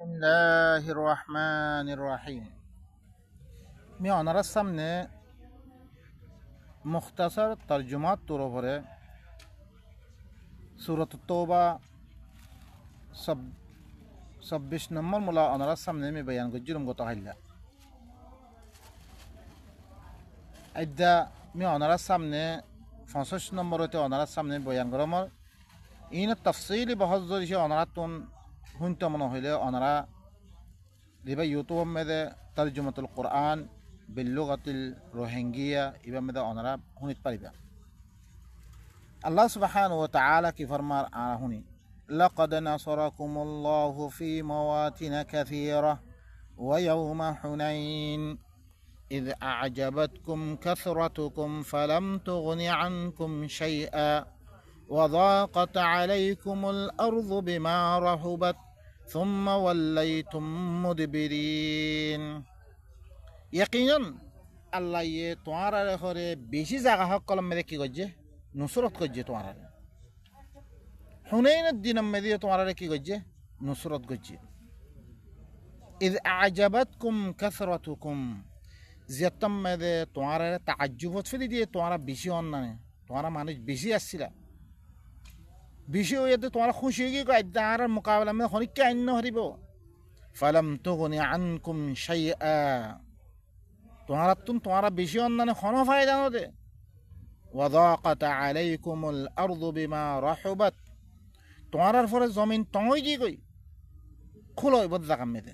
বিসমিল্লাহির রহমানির রহিম। আমি আপনার সামনে মুখতাসর তরজুমাত তোর উপরে সূরাত তওবা 26 নম্বর মুলা আপনার সামনে আমি বয়ান করছিলাম গত হাইলা। আইদা আমি আপনার সামনে 65 নম্বর হতে আপনার সামনে বয়ান করম ইন তফসিলি বহজ ধরেছে আপনারা তুন শুনতে মনে হইলে আপনারা দিবা ইউটিউব মেদে তরজুমাতুল কোরআন বিল্লুগাতিল রোহিঙ্গিয়া ইবা মেদে আপনারা শুনিতে পারিবা। আল্লাহ সুবহানাহু ওয়া তাআলা কি ফরমার আহুনি লাকাদ নাসারাকুমুল্লাহু ফি মাওয়াতিন কাসীরা ওয়া ইয়াওমা হুনাইন إذ أعجبتكم كثرتكم فلم تغن عنكم شيئا وضاقت عليكم الأرض بما رحبت ثم وليتم مدبرين يقينا আল্লাহ ইয়ে তোমার ঘরে বেশি জায়গা হক কলম মেরে কি করছে নুসরত করছে তোমার হুনাইনের দিন মেরে তোমার কি করছে নুসরত করছে। ইদ আজাবাতকুম কাসরাতুকুম যেতম মেরে তোমার তাজ্জুবত ফেলে দিয়ে তোমার বেশি অন্যান্য তোমার মানুষ বেশি আসছিল বেশি হয়ে তোমার খুশি হয়ে গিয়ে আর মোকাবেলা মেয়ে হরিককে আইন হরিব ফালাম তুগনি আনকুম শাইআ তোমার বেশি অন্যান্য কোনো ফায়দা নদে ওয়াদাকাত আলাইকুমুল আরদু বিমা রাহুবাত তোমার ফলে জমিন টঙই কি কই খুলো এবার জাকাম মেতে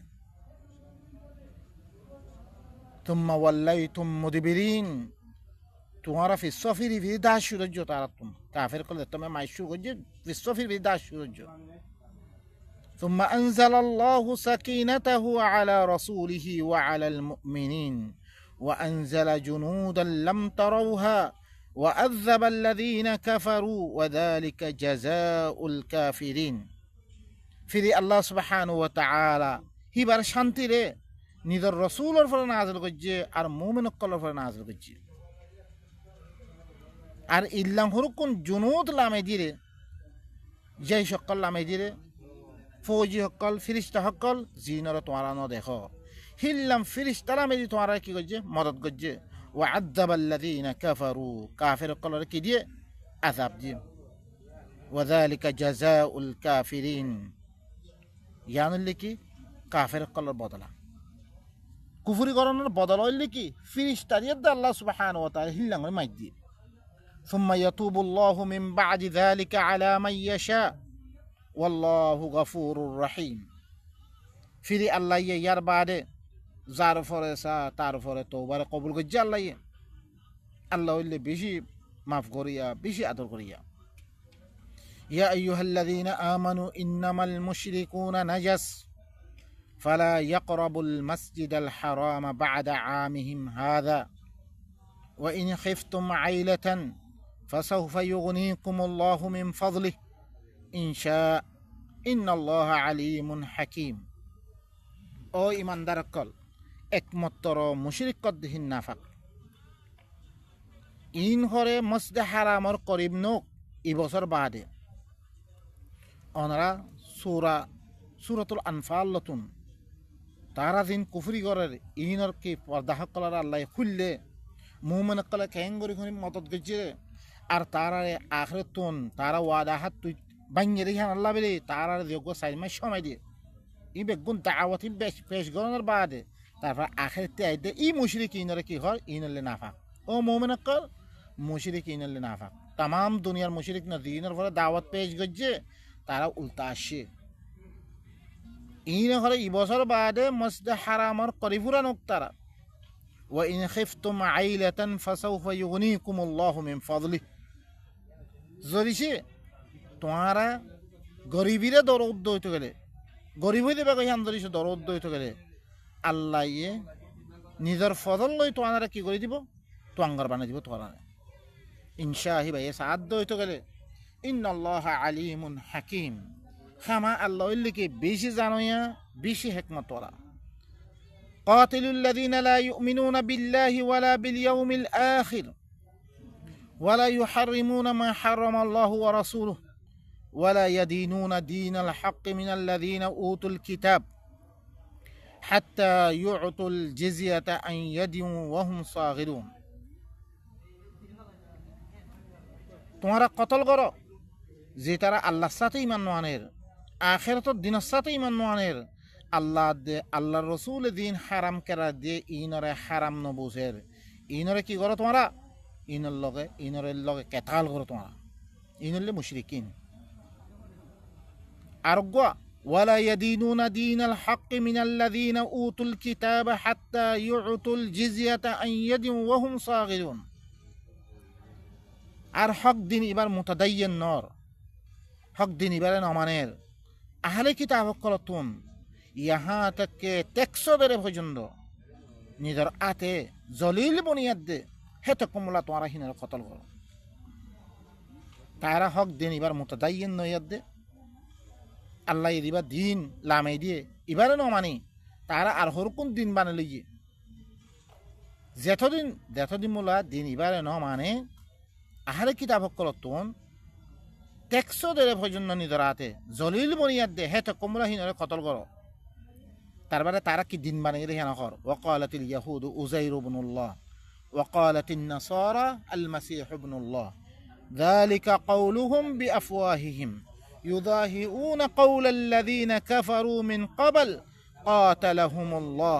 তুম্মা ওয়াল্লাইতুম মুদবিরিন তোমারা ফিসফির বিদাস সূর্য তারা তুম কাফের কলে তুমি মাইশু গজে ফিসফির বিদাস সূর্য ثم أنزل الله سكينته على رسوله وعلى المؤمنين وأنزل جنودا لم تروها وعذب الذين كفروا وذلك جزاء الكافرين في الله سبحانه وتعالى هي بار شانتي রে নিজের রাসূলের উপর নাযিল করছে আর মুমিনদের উপর নাযিল করছে আর ইল্লাম হরকুন জুনুদ লামে দিরে যেই সকল লামে দিরে ফৌজি সকল ফিরিস্তা সকল জিনর তোমারা ন দেখো হিল্লাম ফিরিস্তা লামে দি তোমারা কি করছে মদত করছে ও আযাবাল্লাযীনা কাফারু কাফির সকলের কি দিয়ে আযাব দিয়ে ওয়াযালিকা জাযাউল কাফিরিন ইয়ানুল কি কাফির সকলের বদলা কুফরি করানোর বদলা হইলে কি ফিরিস্তা দিয়ে আল্লাহ সুবহানাহু ওয়া তাআলা হিল্লাম মাই দিয়ে ثم يتوب الله من بعد ذلك على من يشاء والله غفور رحيم ফিরি আল্লাহ ইয়ার বাদে যার ফরে সা তার ফরে তওবার কবুল করছে আল্লাহ হইলে বেশি মাফ করিয়া বেশি আদর করিয়া ইয়া আইয়ুহাল্লাযীনা আমানু ইন্নামাল মুশরিকুনা নাজাস ফালা ইয়াকরাবুল মাসজিদাল হারামা বা'দা আমিহিম হাযা ওয়া ইন খিফতুম আইলাতান فسوف يغنيكم الله من فضله إن شاء إن الله عليم حكيم ও ইমানদার কল একমাত্র মুশরিক কদ্দিন নাফাক ইন হরে মসজিদ হারামর করিব নোক এই বছর বাদে ওনারা সূরাতুল আনফাল লতুন তারা দিন কুফরি করার ইনর কি পর্দা কলার আল্লাহ খুললে মুমিন কলে কেঙ্গরি খুনি মদত গেছে আর তারা আখেরতুন তারা ওয়াদা হাত তুই বাঙ্গি রেখান আল্লাহ বলে তারা যোগ্য সাইমাই সময় দিয়ে ই বেগুন দাওয়াতি পেশ করানোর বাদে তারপর আখেরতে আইতে ই মুশরিক ইনরে কি হয় ইনলে নাফাক ও মুমিন কল মুশরিক ইনলে নাফাক তাম দুনিয়ার মুশরিক না দিনের পরে দাওয়াত পেশ করছে তারা উল্টা আসে ইন হলে ই বছর বাদে মসজিদ হারামর করিফুরা নোক তারা وإن خفتم عيلة فسوف يغنيكم الله من فضله জরিছে তোমারা গরিবীরে দরদ হইতে গেলে গরিব হইতে বা কইহান ধরিছে দরদ হইতে গেলে আল্লাহ ইয়ে নিজের ফজল লই তোমারা কি করে দিব তোয়াঙ্গার বানিয়ে দিব তোরা ইনশাআহি ভাই সাহায্য হইতে গেলে ইন্নাল্লাহা আলিমুন হাকিম খামা আল্লাহ হইলে বেশি জানোয়া বেশি হিকমত ওরা قاتلوا الذين لا يؤمنون بالله ولا باليوم الآخر ولا يحرمون ما حرم الله ورسوله ولا يدينون دين الحق من الذين أوتوا الكتاب হাত্তা ইউতুল জিজিয়াতা আন ইয়াদিন ওয়া হুম সাগিরুন। তোমরা কতল করো যে তারা আল্লাহর সাথে ইমান নোয়ানের, আখিরাতের দিনের সাথে ইমান নোয়ানের, আল্লাহর রসুল দিন হারাম কেরা দিয়ে ইনরে হারাম নবুঝের, ইনরে কি করো তোমরা? ইনরের লগে কেতাল করো তোমরা, ইনলে মুশরিকিন। আরোগ্য ওয়ালা ইয়াদিনুনা দীনাল হক মিনাল্লাযীনা উতুল কিতাবা হাত্তা ইউতুল জিজিয়াতা আন ইয়াদিন ওয়া হুম সাগিরুন। আর হক দিন এবার মুতাদাইয়্যিন নর, হক দিন এবারে নমানের আহলে কিতাব কলতুন ইহা থেকে টেক্সদের পর্যন্ত নিজের আতে জলিল বনিয়াদ দে হেতে কমলা তোমারা হিনের কতল করো। তারা হক দিন এবার মুতাদাইয়্যিন নয়াদ দে আল্লাহ এবার দিন লামাই দিয়ে এবারে নমানি তারা আর হরকুন দিন বানে লইয়ে যেতদিন মোলা দিন এবারে ন মানে আহারে কিতাব কলতুন টেক্সদের পর্যন্ত নিজের হাতে জলিল বনিয়াদ দে হেতে কমলা হিনের কতল করো। তারপরে তারা কি দিন বানিয়ে রেখে নকর ওয়াকালাতিল ইয়াহুদু উযাইর ইবনুল্লাহ ওয়াকালাতিন নাসারা আল মাসীহ ইবনুল্লাহ যালিকা কাউলুহুম বিআফওয়াহিহিম ইউযাহিউনা কাওলাল্লাযীনা কাফারু মিন ক্বাবল কাতালাহুমুল্লাহ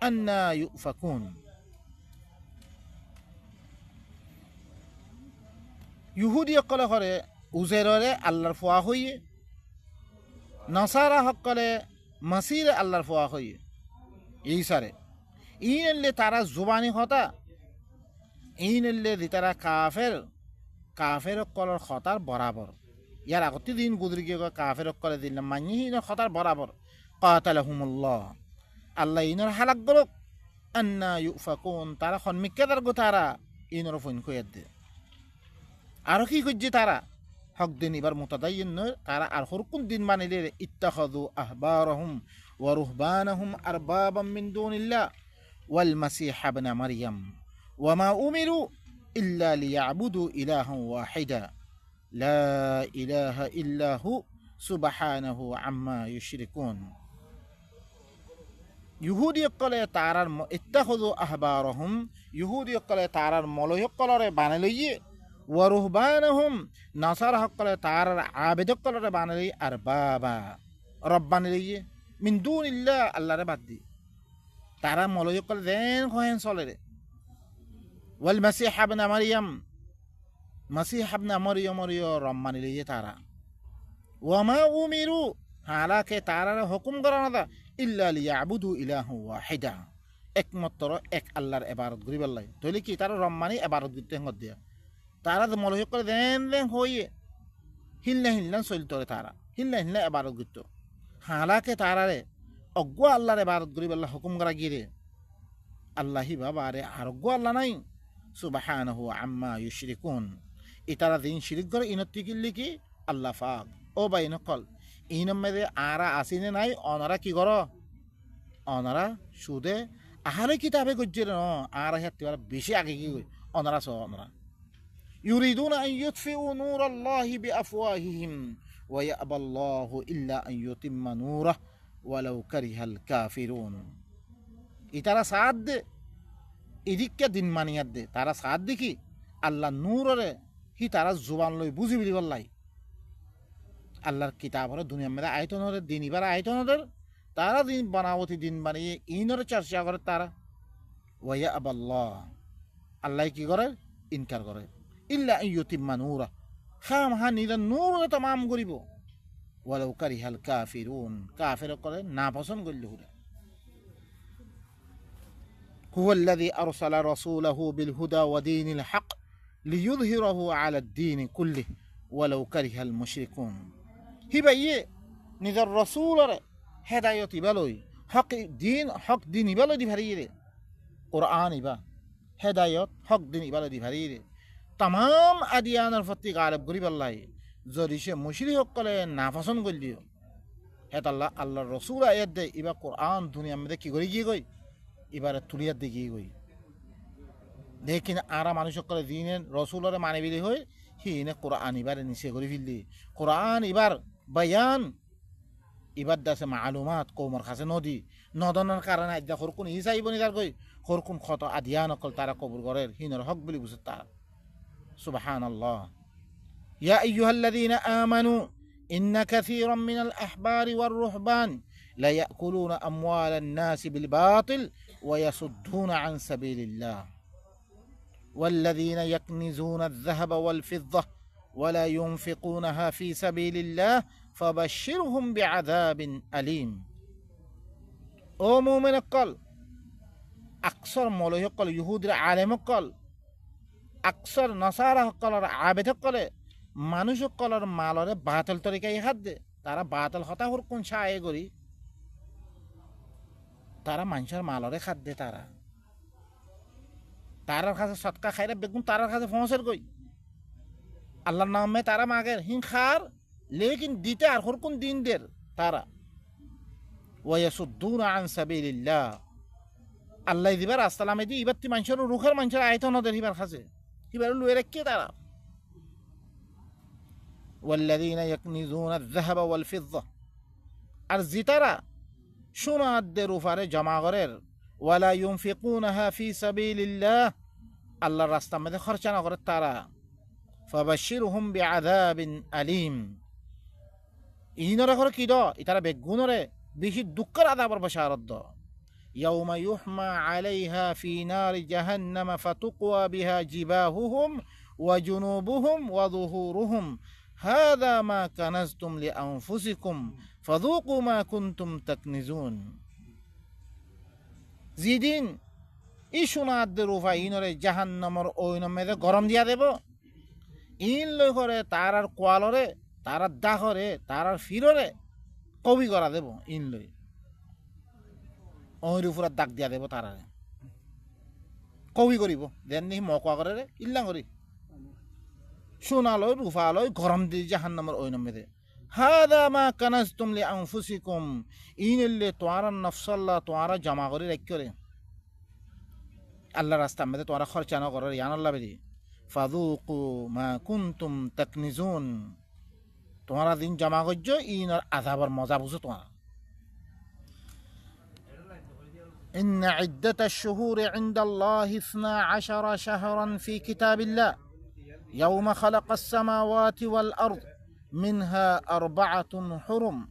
আন্না ইউফাকুন। ইহুদি সকলে করে উযাইররে আল্লাহর ফুয়া হইয়ে, নাসারা সকলে মাসির আল্লাহর ফুয়া হইয়ে, ঈসারে ইনলে তারা জুবানি হতা ইনলে দি তারা কাফের কলর খতার বরাবর। ইয়ার আগতে দিন গুজরি গিয়ে কাফের কলে দিলাম মানি ইনর খতার বরাবর। কাতালাহুমুল্লাহ আল্লাহ ইনর হালাক গলক আন্না ইউফাকুন তারা সন্মিক্যাদার গো তারা ইনর ফোন কইয়াদ দে। আরো কি করছে তারা হক দিন এবার মুতাদাইয়্যিন নয়, তারা আর হরকুন দিন বানিলে ইত্তাখাযু আহবারহুম ওয়া রুহবানাহুম আরবাবাম মিন দুনিল্লাহ ওয়াল মাসীহ ইবনে মারইয়াম ওয়া মা উমিরু ইল্লা লিয়াবুদু ইলাহান ওয়াহিদা লা ইলাহা ইল্লা হু সুবহানাহু আম্মা ইউশরিকুন। ইহুদি সকলে তারার ইত্তাখাযু আহবারহুম ইহুদি সকলে তারার মলয় সকলরে বানাই লইয়ে ওয়া রুহবানাহুম নাসারা সকলে তারার আবেদ সকলরে বানাই লই আর বাবা রব বানাই লইয়ে মিন দুনিল্লাহ আল্লাহরে বাদ দি তারা মলয় সকলে দেন কহেন চলে রে। ওয়াল মাসীহ ইবনে মারইয়াম মাসীহ ইবনে মারইয়ামর রব মানি লইয়ে তারা। ওয়া মা উমিরু হালাকে তারার হুকুম করা না ইল্লা লিয়াবুদু ইলাহান ওয়াহিদা একমাত্র এক আল্লাহর ইবাদত করিবার লাগে। তাহলে কি তারা রব মানি ইবাদত করতে হঙ্গত দিয়া তারা মলয় সকলে দেন হইয়ে হিল্লা চলতো তারা হিল্লা ইবাদত করত। হালাকে তারারে অজ্ঞ আল্লাহর ইবাদত করিবার হুকুম করা গিয়ে আল্লাহি বাবা রে আরোগ্য আল্লাহ নাই সুবহানাহু আম্মা ইউশরিকুন। ইতারা দিন শিরিক করে ইনতি কিল্লি কি আল্লাহ পাক ও বা ইনকল ইনম মেদে আরা আসিনে নাই অনারা কি কর অনারা সুদে আহারে কিতাবে গজ্জে ন আর হেতে বেশি আগে কি অনারা স অনারা ইউরিদুনা আন ইউতফিউ নূরাল্লাহি বিআফওয়াহিহিম ওয়া ইয়াবাল্লাহু ইল্লা আন ইউতিম্মা নূরাহু ওয়ালাউ কারিহাল কাফিরুন। ইতারা সাদ দে এদিককে দিন মানিয়াদ দে তারা সাদ দেখি আল্লাহ নূররে হি তারা জুবান লই বুঝি বিলি বললাই আল্লাহর কিতাবর দুনিয়া মেরে আয়তনের দিন এবার আয়তনদের তারা দিন বানাবতি দিন বানিয়ে ইনরে চর্চা করে তারা। ওয়া আবাল্লাহ আল্লাহ কি করে ইনকার করে ইল্লা ইয়ুতিম্মা নূরা খাম হা নিজ নূর তমাম করিব ওয়ালাউ কারিহাল কাফিরুন কাফের করে না পছন্দ করলে হুরা। هو الذي أرسل رسوله بالهدى ودين الحق ليظهره على الدين كله ولو كره المشركون। হিবাইয়ে নিজের রসুলরে হেদায়ত ইবালই হক দিন ইবালই দি ভারিয়ে রে কোরআন ইবা হেদায়ত হক দিন ইবালই দি ভারিয়ে রে তাম আদিয়ানের প্রতি গালেব গরিবাল্লাই যদি সে মুশরিক সকলে না পছন্দ করলিও হেতাল্লাহ আল্লাহর রসুল আয়াত দে ইবা কোরআন দুনিয়া মধ্যে কি করে গিয়ে গই এবারে তুলিয়ার দিকে গই দেখিন আরা মানুষ সকলে দিনের রসুলরে মানে বিলি হই হি এনে কোরআন এবারে নিচে করে ফেললি কোরআন এবার বয়ান ইবাদ দাসে মালুমাত কৌমর কাছে নদী নদনের কারণে আজ্ঞা হরকুন ই চাইব নি তার কই হরকুন ক্ষত আদিয়া নকল তারা কবুল করের হিনর হক বলি বুঝে তার সুবহানাল্লাহ ইয়া আইয়ুহাল্লাযীনা আমানু ইন্না কাসীরাম মিনাল আহবারি ওয়ার রুহবান লা ইয়াকুলুনা আমওয়ালান নাসি বিল বাতিল ওয়া ইয়াসুদ্দুনা আন সাবিলিল্লাহ والذين يكنزون الذهب والفضة ولا ينفقونها في سبيل الله فبشرهم بعذاب أليم ও মুমিন কল আকসর মৌলভী কল ইহুদির আলেম কল আকসর নসারা কলর আবেদ কলে মানুষ কলর মালরে বাতল তরিকাই হাত দে তারা বাতল হতা হর কোন ছায়ে করি তারা মানুষের মালরে খাদ দে তারার কাছে সৎকা খাইরা বেগুন তারার কাছে পৌঁছের কই আল্লাহর নামে তারা মাগের হিংখার লেকিন দিতে আর হর কোন দিন দের তারা ওয়াসুদ্দুনা আন সাবিলিল্লাহ আল্লাহ দিবার আসসালামে দি ইবাত্তি মানুষের রুখের মানুষের আয়তন ওদের হিবার কাছে হিবার লুয়ে রেখে তারা ওয়াল্লাযীনা ইয়াকনিজুনা আয-যাহাব ওয়াল ফিদ্দা আর জিতারা সোনাদের উপরে জমা করের ওয়ালা ইউনফিকুনাহা ফি সাবিলিল্লাহ আল্লাহর রাস্তার মধ্যে খরচা না করে তারা ফাবাশশিরহুম বিআযাবিন আলীম ইনরে করে কি দ ইতারা বেগুনরে বেশি দুঃখের আযাবের বাশারত দ ইয়াউমা ইউহমা আলাইহা ফি নারি জাহান্নাম ফাতুকওয়া বিহা জিবাহুহুম ওয়া জুনুবুহুম ওয়া যুহুরুহুম হাযা মা কানাজতুম লিআনফুসিকুম ফাযুকু মা কুনতুম তাকনিজুন যেদিন ই সোনাদের রূপা ইনরে জাহান্নামর ওইনমে গরম দিয়া দেব ইন লই করে তার আর কোয়ালরে তার আর দাহরে তার আর ফিররে কবি করা দেব ইন লই ওর উপর দাগ দিয়া দেব তারা কবি করিব দেন নি মকুয়া করে রে ইল্লা করি সোনালয় রূপালয় গরম দি জাহান্নামর ওইনমে দে হাদা মা কানাজতুম লিআনফুসিকুম ইনল্লে তোয়ারা নফসাল্লাহ তোয়ারা জমা করে রাখরে আল্লাহ রাস্তার মধ্যে তোয়ারা খরচা না করে ইয়ানাল্লাহ বেরি ফাযুকু মা কুনতুম তাকনিজুন তোমরা দিন জমা করছো ইনর আযাবের মজা বুঝো তোমরা إن عدة الشهور عند الله 12 شهرا في كتاب الله يوم خلق السماوات والأرض منها 4 حرم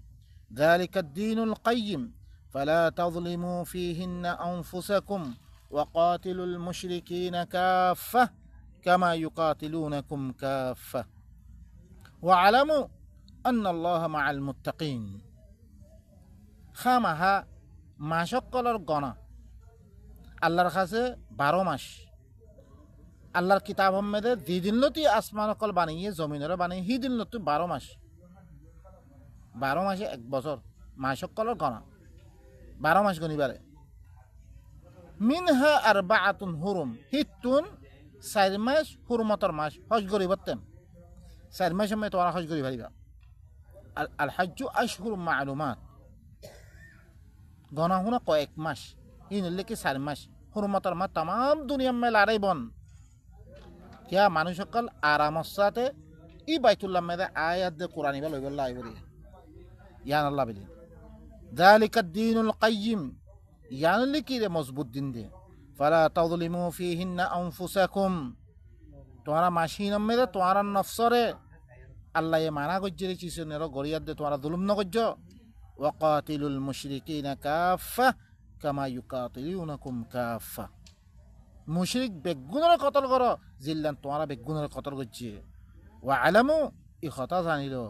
ذلك الدين القيم فلا تظلموا فيهن أنفسكم وقاتلوا المشركين كافة كما يقاتلونكم كافة واعلموا أن الله مع المتقين خامها ما شكلر غنا আল্লাহর কাছে 12 মাস আল্লাহর কিতাব মধ্যে দিদিন লতি আসমান কল বানিয়ে জমিনের বানিয়ে হিদিন লতি 12 মাস 12 মাসে 1 বছর মাস কলর গনা 12 মাস গনিবারে মিনহা আরবাআতুন হুরুম হিতুন 4 মাস হুরমতর মাস হজ গরিবতেন 4 মাস মে তোরা হজ গরি ভাইবা আল হজ্জু আশহুর মালুমাত গনা হুনা কয়েক মাস ইনলে কি 4 মাস হুরমতর মা तमाम দুনিয়া মে লড়াই বন কিয়া মানুষ সকল আরামর সাথে ই বাইতুল্লাহ মে আয়াত দে কোরআনি বা লইবল্লাহ আইবরি ইয়ান আল্লাহ বিলি যালিকা দ্বীনুল কাইয়্যিম ইয়ান লিকি রে মজবুত দিন দে ফালা তাযলিমু ফীহিন্না আনফুসাকুম তোরা মাসিন মে তোরা নফসরে আল্লাহ এ মানা গজ্জে চিসনের গরিয়াত দে তোরা জুলুম ন গজ্জ ওয়াকাতিলুল মুশরিকিনা কাফা কামা ইউকাতিলুনাকুম কাফা মুশরিক বেগুনের কতল করো জিল্লান তোমরা বেগুনের কতল করছে ওয়া আলামু ই কথা জানিলো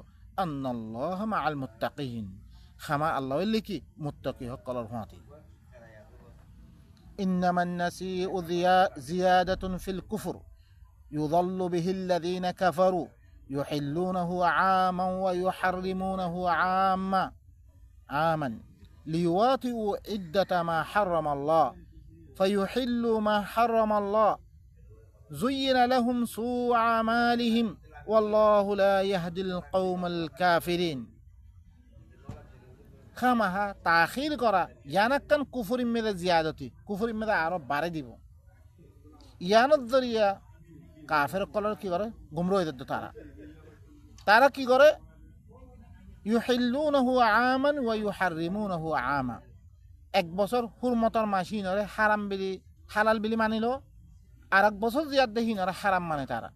আন্নাল্লাহ মাআল মুত্তাকিন খামা আল্লাহ লিকি মুত্তাকি সকলের হাতে ইন্নামান নাসিউ জিয়াদাতুন ফিল কুফর ইউযাল্লু বিহিল্লাযীনা কাফারু ইউহিল্লুনাহু আমান ওয়া ইউহাররিমুনাহু আমান লিওয়াতিউ ইদ্দাতা মা হারামাল্লাহ فيحلوا ما حرم الله زين لهم سوء أعمالهم والله لا يهدي القوم الكافرين খামাহা তাখির করা ইয়ানাক্কান কুফরিন মেদা জিয়াদতি কুফরিন মেদা আরো বাড়ে দিব ইয়ানত জরিয়া কাফের কলর কি করে গুমরা হয়ে যেত তারা কি করে ইউহিল্লুনাহু আমান ওয়া ইউহাররিমুনাহু আমা। এক বছর হুরমতর মাস ইনরে হারাম বিলি হালাল বিলি মানিল, আর এক বছর জিয়াদ দেহি ইনরে হারাম মানে তারা।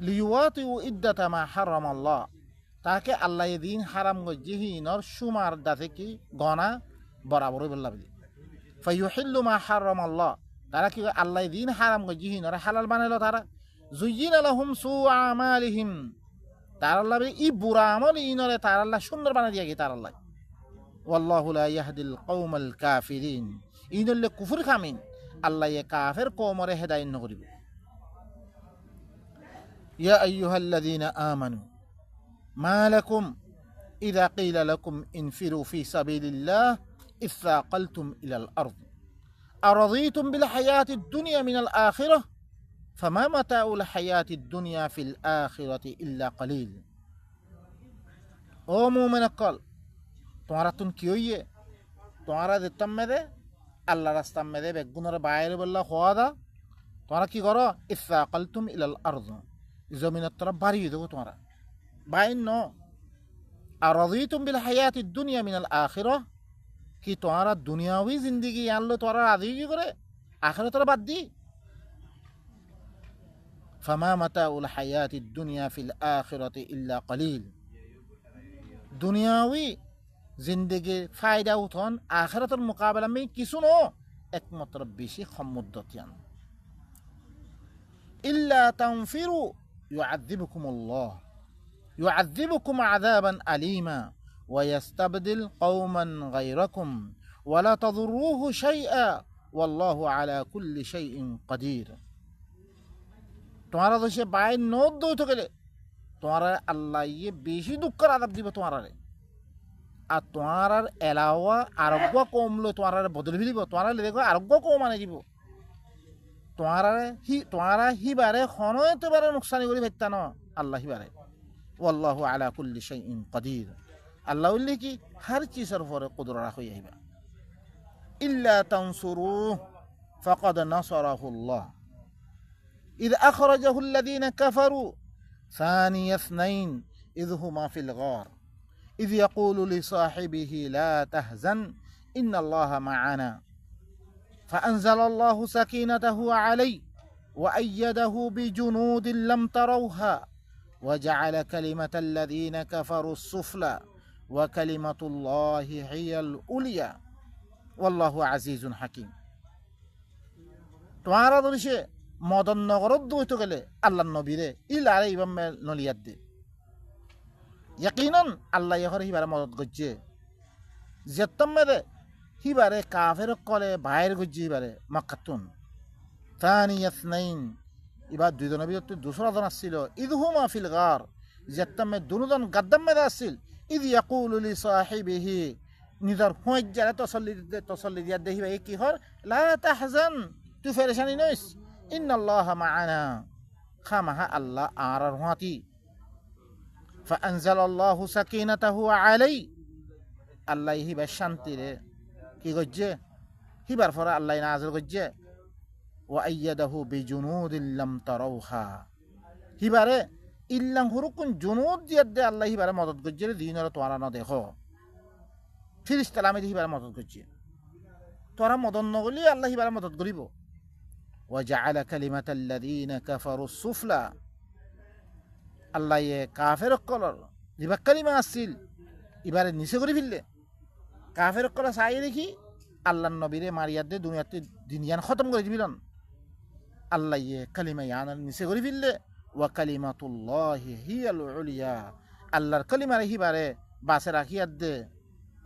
লিওয়াতিউ ইদ্দাতা মা হারামাল্লাহ, তাকে আল্লাহ দিন হারাম গজ্জি হিনর সুমার দাতে কি গনা বরাবরই বললা বলি। ফায়ুহিল্লু মা হারামাল্লাহ, তারা কি আল্লাহ দিন হারাম গজ্জি হিনর হালাল বানাইলো তারা। জুয়্যিনা লাহুম সুউ আমালিহিম, তার আল্লাহ ই বুড়া আমল ইনরে তার আল্লাহ সুন্দর বানাই দিয়া কি তার আল্লাহ। ওয়াল্লাহু লা ইয়াহদিল কওমাল কাফিরিন, ইনলে কুফর খামিন আল্লাহ এ কাফের কওমরে হেদায়েত নকরিব। ইয়া আইয়ুহাল্লাযীনা আমানু মা লাকুম ইযা ক্বিলা লাকুম ইনফিরু ফি সাবিলিল্লাহ ইসসাকালতুম ইলাল আরদ আরাযীতুম বিল হায়াতিদ দুনিয়া মিনাল আখিরাহ ফামা মাতাউল হায়াতিদ দুনিয়া ফিল আখিরাতি ইল্লা কলিল। ও মুমিন কল, তোমারা তুন কি হইয়ে তোমারা দিতাম মেদে আল্লাহ রাস্তাম মেদে বেগুনের বাইরে বললা খোয়া দা, তোমরা কি করো ইসসাকালতুম ইলাল আরদ, জমিনের তরফ বাড়িয়ে দেবো তোমরা বাইন ন। আর রাযীতুম বিল হায়াতিদ দুনিয়া মিনাল আখিরাহ, কি তোমরা দুনিয়াবি জিন্দেগি আনলো তোমরা রাজি কি করে আখিরাতের বাদ দি। ফামা মাতাউল হায়াতিদ দুনিয়া ফিল আখিরাতি ইল্লা কলিল, দুনিয়াবি জিন্দেগি ফায়দা উঠন আখিরাতের মোকাবেলা আমি কিছু ন, একমাত্র বেশি সমুদ্রতিয়ান। ইল্লা তানফিরু ইউআযিবুকুমুল্লাহ يعذبكم عذابا أليما ويستبدل قوما غيركم ولا تضروه شيئا والله على كل شيء قدير। তোমারা দেশে বাইর নোট দৌত গেলে তোমার আল্লাহ ইয়ে বেশি দুঃখের আযাব দিব তোমার, আর তোমার এলাওয়া আরোগ্য কমলো তোমার বদল ফিরিব, তোমার দেখো আরোগ্য কম আনে দিব, তোমারা হিবারে খনয়তেবারে নোকসানি করে ভেত্তা ন আল্লাহ হিবারে। ওয়াল্লাহু আলা কুল্লি শাইইন কাদির, আল্লাহ উল্লি কি হর চিজের উপরে কুদরত রাখি আইবা। ইল্লা তানসুরুহু ফাকাদ নাসারাহুল্লাহ ইয আখরাজাহুল্লাযীনা কাফারু সানিয়া ইসনাইন ইয হুমা ফিল গার ইয ইয়াকুলু লিসাহিবিহি লা তাহজান ইন্নাল্লাহা মা'ানা ফাআনজালাল্লাহু সাকিনাতাহু আলাইহি ওয়া আইয়াদাহু বিজুনুদিন লাম তারাউহা وجعل كلمة الذين كفروا السفلى وكلمة الله هي العليا والله عزيز حكيم। তোমারা দলিছে মদন নগরত দইত গেলে আল্লাহ নবীরে ইলারে ইবাম নলিয়াত দে, ইয়াকিনান আল্লাহ ইহর হিবারে মদত গজ্জে জেতম্মেরে হিবারে কাফের কলে বাইর গজ্জে হিবারে মাক্কাতুন তানিয়াসনাইন, এবার দুইজনের ভিতরে দুসরা জন আসছিল ইদহুমা ফিল গার, যেতামে দুজন গাদ্দাম মেদা আসছিল। ইদ ইয়াকুলু লিসাহিবিহি, নিজর হুঁইক যারা তসল্লি দিয়া দেখিবা এই কি হর লা তাহজান, তুই পেরেশানি নইস, ইন্নাল্লাহা মা'ানা, খামাহা আল্লাহ আর হুঁয়াতি। ফাআনজালাল্লাহু সাকিনাতাহু আলাইহি, আল্লাহ হিবার শান্তিরে কি গজ্জে হিবার ফরা আল্লাহ নাযিল গজ্জে। ওয়াইয়াদাহু বিজুনুদিন লাম তারাউহা, হিবারে ইল্লাম হুরুকুন জুনুদ দিয়া দে আল্লাহ হিবারে মদত গজ্জে দিনরে তোরা না দেখো ফিরিস্তা লামে হিবারে মদত গজ্জে, তোরা মদন নগলি আল্লাহ হিবারে মদত করিব। ওয়া জাআলা কালিমাতাল্লাযীনা কাফারু সুফলা, আল্লাহ এ কাফের কলর দিবা কালিমা আসছিল এবারে নিচে করে ফেললে, কাফের কলর চাই দেখি আল্লাহর নবীরে মারিয়া দে দুনিয়াতে দিনিয়ান খতম করে দিবিলন, আল্লাহ ইয়ে কালিমা ইয়ানার নিচে করে ফেললে। ওয়া কালিমাতুল্লাহি হিয়াল উলিয়া, আল্লাহর কালিমারে হিবারে বাসে রাখিয়ার দে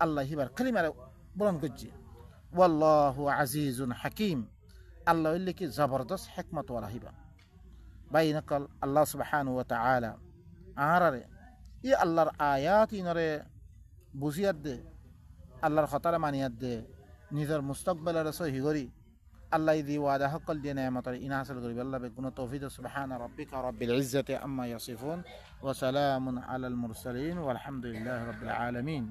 আল্লাহ হিবার কালিমারে বরণ করছে। ওয়াল্লাহু আজিজুন হাকিম, আল্লাহ হইলে কি জবরদস্ত হিকমত ওয়ালা হিবা। বাইনকাল আল্লাহ সুবহানাহু ওয়া তাআলা আহারে ই আল্লাহর আয়াত ইনরে বুঝিয়ার দে, আল্লাহর খতারে মানিয়ার দে, নিজের মুস্তাকবালের সহি করি আল্লাহ দি ওয়াদা হকল দিয়ে নেয়ামতের ইনা হাসিল করিব। আল্লাহ বেগুনা তৌফিক। সুবহান রাব্বিকা রাব্বিল ইজ্জাতি আম্মা ইয়াসিফুন ওয়া সালামুন আলাল মুরসালিন ওয়ালহামদুলিল্লাহি রাব্বিল আলামিন।